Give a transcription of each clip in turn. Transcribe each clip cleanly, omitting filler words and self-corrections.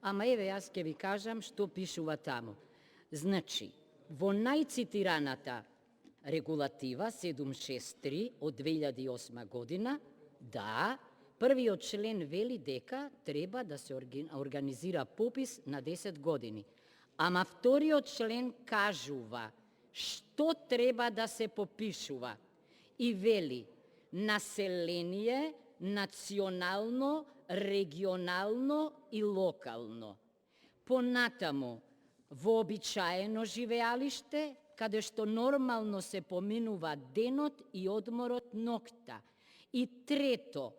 Ама еве, јас ќе ви кажам што пишува таму. Значи, во најцитираната регулатива 763 од 2008 година, да, првиот член вели дека треба да се организира попис на 10 години. Ама вториот член кажува што треба да се попишува и вели население национално, регионално и локално. Понатаму, вообичаено живеалиште, каде што нормално се поминува денот и одморот ноќта. И трето,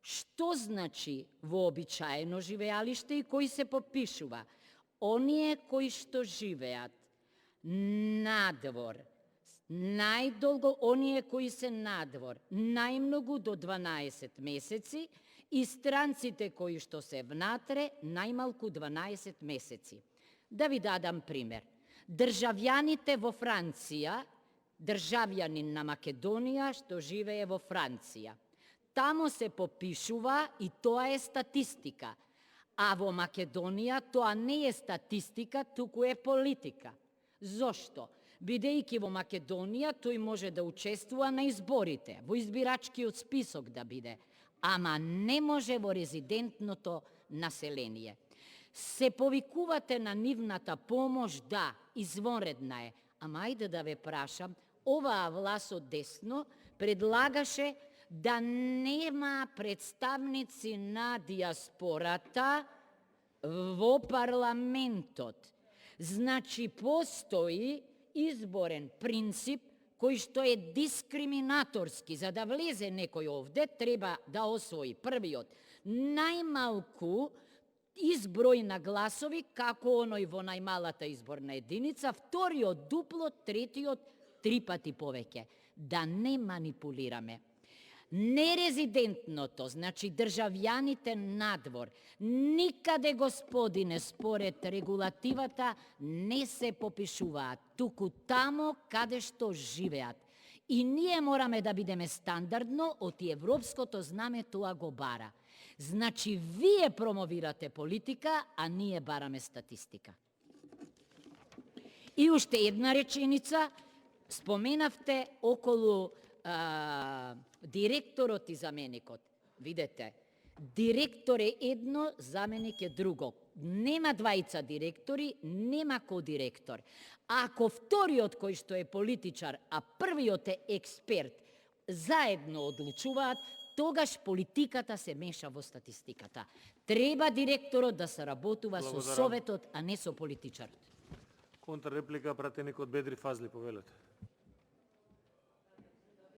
што значи вообичаено живеалиште и кој се попишува? Оние кои што живеат надвор, најдолго оние кои се надвор, најмногу до 12 месеци и странците кои што се внатре, најмалку 12 месеци. Да ви дадам пример. Државјаните во Франција, државјанин на Македонија што живее во Франција. Тамо се попишува и тоа е статистика. А во Македонија тоа не е статистика, туку е политика. Зошто? Бидејќи во Македонија тој може да учествува на изборите, во избирачкиот список да биде, ама не може во резидентното население. Се повикувате на нивната помош, да, извонредна е, ама ајде да ве прашам, оваа власт од десно предлагаше да нема представници на диаспората во парламентот. Значи, постои изборен принцип кој што е дискриминаторски. За да влезе некој овде, треба да освои првиот најмалку изброј на гласови како оној во најмалата изборна единица, вториот дупло, третиот 3 пати повеќе. Да не манипулираме. Нерезидентното, значи државјаните надвор, никаде, господине, според регулативата не се попишуваат, туку тамо каде што живеат. И ние мораме да бидеме стандардно, од европското знаме тоа го бара. Значи, вие промовирате политика, а ние бараме статистика. И уште една реченица, споменавте околу директорот и заменикот. Видете, директор е едно, заменик е друго. Нема двајца директори, нема кодиректор. Ако вториот кој што е политичар, а првиот е експерт, заедно одлучуваат, тогаш политиката се меша во статистиката. Треба директорот да се работува со советот, а не со политичарот. Контрреплика, пратеник од Бедри Фазли, повелете.